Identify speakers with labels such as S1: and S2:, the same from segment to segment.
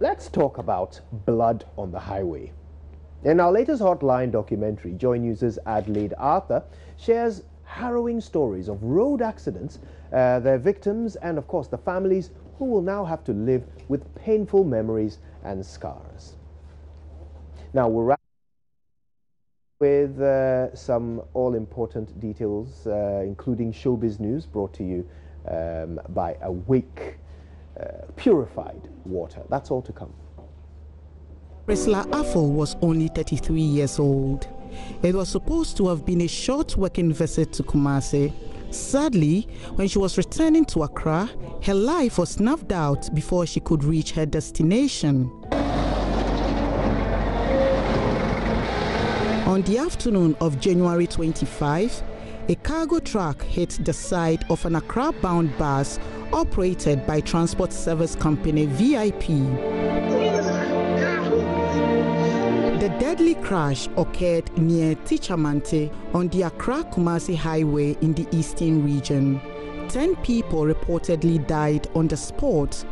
S1: let's talk about blood on the highway. In our latest Hotline documentary, JoyNews' Adelaide Arthur shares harrowing stories of road accidents, their victims, and of course the families who will now have to live with painful memories and scars. Now we'll wrap with some all-important details, including showbiz news brought to you by Awake purified water. That's all to come.
S2: Priscilla Affle was only 33 years old. It was supposed to have been a short working visit to Kumasi. Sadly, when she was returning to Accra, her life was snuffed out before she could reach her destination. On the afternoon of January 25, a cargo truck hit the side of an Accra-bound bus operated by transport service company VIP. The deadly crash occurred near Tichamante on the Accra-Kumasi highway in the eastern region. 10 people reportedly died on the spot.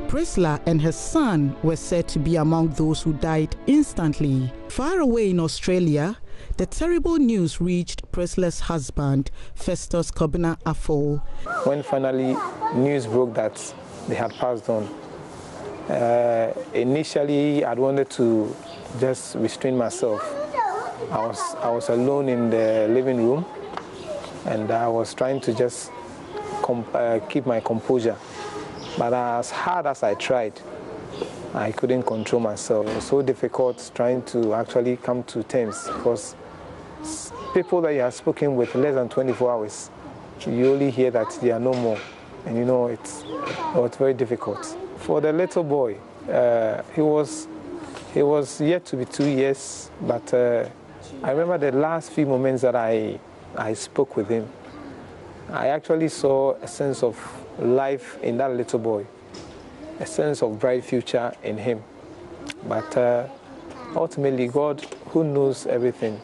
S2: Priscilla and her son were said to be among those who died instantly. Far away in Australia, the terrible news reached Priscilla's husband, Festus Kobina Affle.
S3: When finally news broke that they had passed on, initially I wanted to just restrain myself. I was alone in the living room, and I was trying to just keep my composure. But as hard as I tried, I couldn't control myself. It was so difficult trying to actually come to terms, because people that you have spoken with less than 24 hours, you only hear that they are no more. And you know, it was very difficult. For the little boy, he was yet to be 2 years, but I remember the last few moments that I spoke with him. I actually saw a sense of life in that little boy, a sense of bright future in him. But ultimately, God, who knows everything,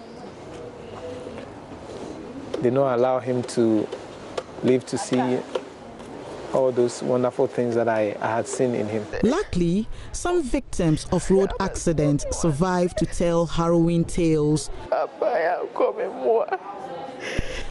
S3: did not allow him to live to see all those wonderful things that I had seen in him.
S2: Luckily, some victims of road accidents survived to tell harrowing tales.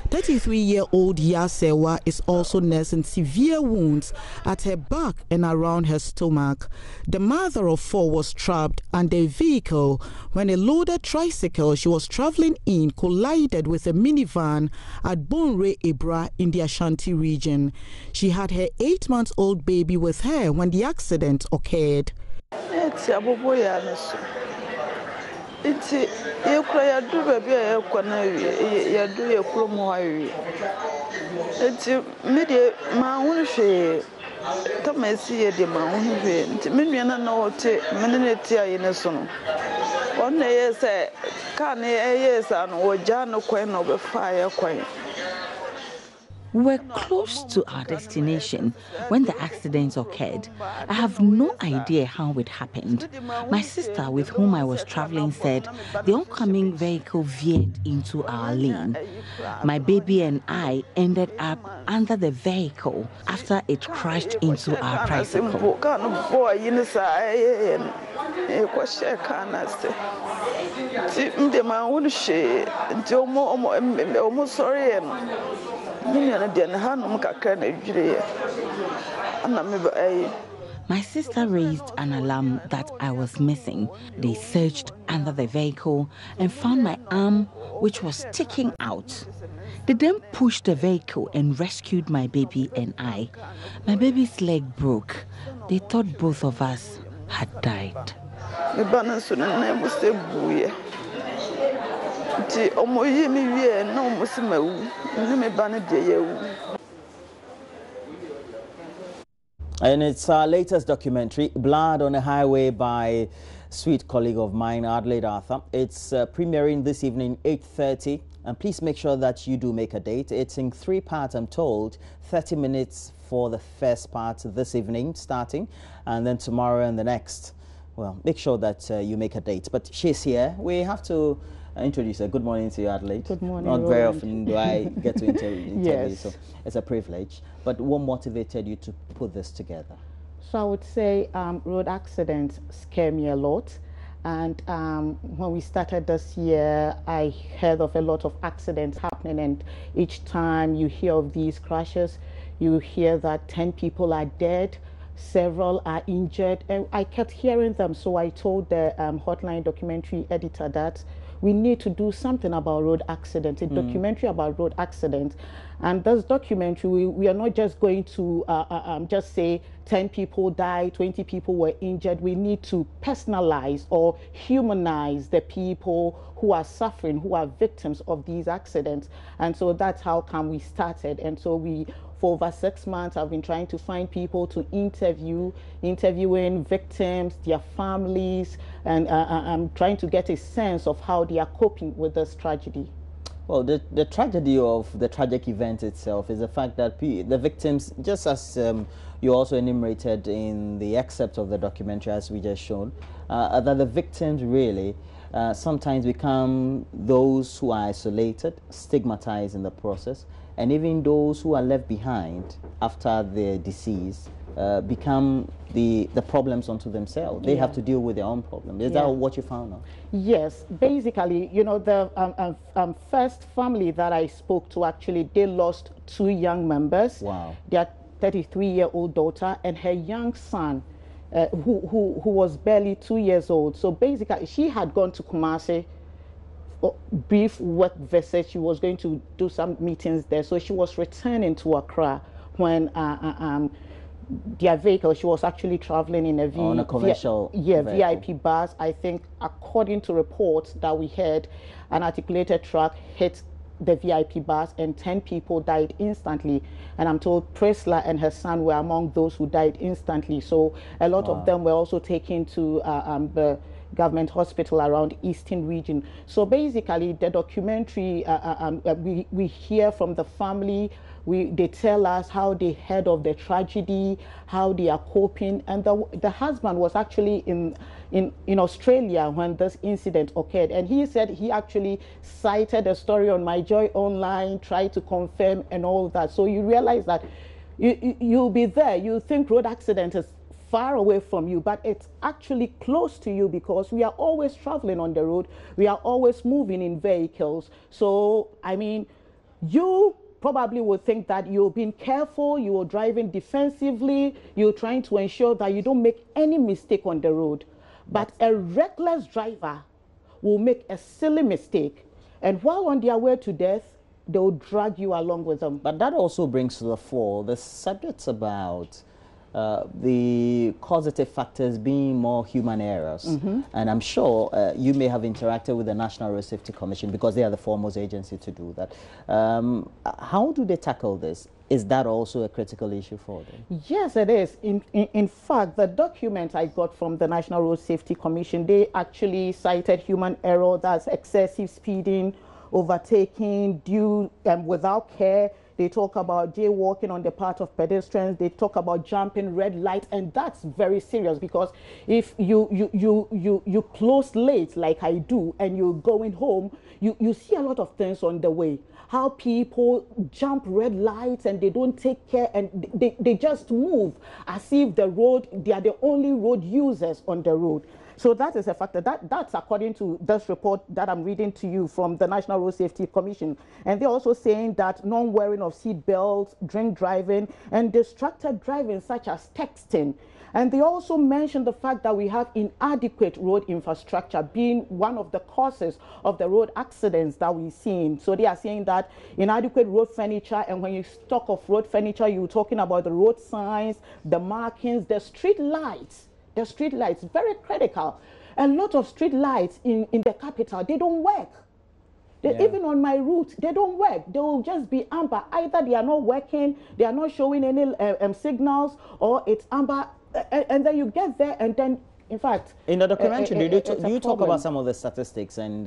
S2: 33-year-old Yasewa is also nursing severe wounds at her back and around her stomach. The mother of 4 was trapped under a vehicle when a loaded tricycle she was traveling in collided with a minivan at Bonre Ibra in the Ashanti region. She had her 8-month-old baby with her when the accident occurred.
S4: It's you cry a do baby a do a chromo. It's media my own share. Tomasi de my own way. Miniana no minute in a son. 1 year say, can a yes and or Jano Queen over fire queen.
S5: We were close to our destination when the accident occurred. I have no idea how it happened. My sister, with whom I was traveling, said the oncoming vehicle veered into our lane. My baby and I ended up under the vehicle after it crashed into our tricycle. My sister raised an alarm that I was missing. They searched under the vehicle and found my arm, which was sticking out. They then pushed the vehicle and rescued my baby and I. My baby's leg broke. They thought both of us had died.
S6: And it's our latest documentary, Blood on the Highway, by sweet colleague of mine, Adelaide Arthur. It's premiering this evening, 8:30. And please make sure that you do make a date. It's in 3 parts, I'm told. 30 minutes for the first part this evening, starting. And then tomorrow and the next. Well, make sure that you make a date. But she's here. We have to introduce her. Good morning to you, Adelaide.
S7: Good morning.
S6: Not very often do I get to interview,
S7: yes.
S6: So it's a privilege. But what motivated you to put this together?
S2: So I would say road accidents scare me a lot. And when we started this year, I heard of a lot of accidents happening. And each time you hear of these crashes, you hear that 10 people are dead, several are injured. And I kept hearing them. So I told the Hotline documentary editor that we need to do something about road accidents, a documentary about road accidents. And this documentary, we are not just going to just say 10 people died, 20 people were injured. We need to personalize or humanize the people who are suffering, who are victims of these accidents. And so that's how come we started. And so for over 6 months, I've been trying to find people to interviewing victims, their families, and I'm trying to get a sense of how they are coping with this tragedy.
S6: Well, the tragedy of the tragic event itself is the fact that the victims, just as you also enumerated in the excerpt of the documentary as we just shown, that the victims really sometimes become those who are isolated, stigmatized in the process, and even those who are left behind after their decease become the problems unto themselves. They have to deal with their own problems. Is that what you found out?
S2: Yes, basically, you know, the first family that I spoke to, actually, they lost 2 young members.
S6: Wow.
S2: Their 33-year-old daughter and her young son, who was barely 2 years old. So basically, she had gone to Kumasi, brief work visit. She was going to do some meetings there. So she was returning to Accra when their vehicle, she was actually traveling in a
S6: commercial
S2: VIP bus. I think, according to reports that we heard, an articulated truck hit the VIP bus and 10 people died instantly. And I'm told Prisla and her son were among those who died instantly. So a lot of them were also taken to the government hospital around Eastern region. So basically, the documentary, we hear from the family. They tell us how they heard of the tragedy, how they are coping. And the husband was actually in Australia when this incident occurred. And he said he actually cited a story on My Joy Online, tried to confirm and all that. So you realize that you'll be there. You think road accident is far away from you, but it's actually close to you because we are always traveling on the road. We are always moving in vehicles. So, I mean, you probably would think that you're being careful, you're driving defensively, you're trying to ensure that you don't make any mistake on the road. But a reckless driver will make a silly mistake, and while on their way to death, they'll drag you along with them.
S6: But that also brings to the fore the subjects about the causative factors being more human errors. And I'm sure you may have interacted with the National Road Safety Commission because they are the foremost agency to do that. How do they tackle this? Is that also a critical issue for them?
S2: Yes, it is. In fact, the document I got from the National Road Safety Commission, they actually cited human error, that's excessive speeding, overtaking, due without care. They talk about jaywalking on the part of pedestrians. They talk about jumping red lights, and that's very serious because if you close late like I do and you're going home, you see a lot of things on the way. How people jump red lights and they don't take care, and they just move as if they are the only road users on the road. So that is a factor. That's according to this report that I'm reading to you from the National Road Safety Commission. And they're also saying that non-wearing of seat belts, drink driving, and distracted driving, such as texting. And they also mentioned the fact that we have inadequate road infrastructure being one of the causes of the road accidents that we've seen. So they are saying that inadequate road furniture, and when you talk of road furniture, you're talking about the road signs, the markings, the street lights. The street lights, very critical. A lot of street lights in the capital, they don't work. Even on my route, they don't work. They will just be amber. Either they are not working, they are not showing any signals, or it's amber. And then you get there, and then, in fact,
S6: in the documentary, do you talk about some of the statistics and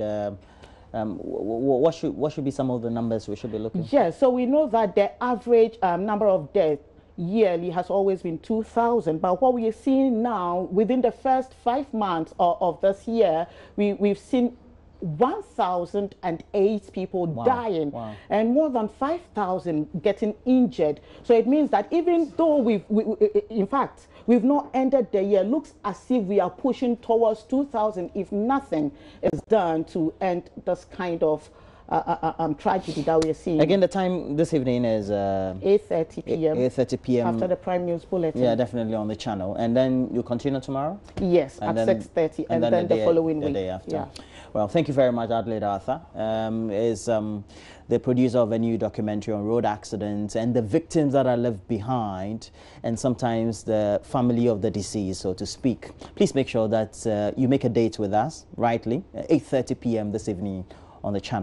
S6: what should be some of the numbers we should be looking for?
S2: Yes, so we know that the average number of deaths yearly has always been 2,000, but what we are seeing now, within the first 5 months of this year, we've seen 1,008 people dying and more than 5,000 getting injured. So it means that even though in fact, we've not ended the year, looks as if we are pushing towards 2,000 if nothing is done to end this kind of tragedy that we are seeing.
S6: Again, the time this evening is
S2: 8:30 p.m. 8:30
S6: p.m.
S2: after the Prime News Bulletin.
S6: Yeah, definitely on the channel. And then you continue tomorrow?
S2: Yes, at 6:30, and then the following week.
S6: The day after.
S2: Yeah.
S6: Well, thank you very much, Adelaide Arthur. Is the producer of a new documentary on road accidents and the victims that are left behind, and sometimes the family of the deceased, so to speak. Please make sure that you make a date with us, rightly, 8:30 p.m. this evening on the channel.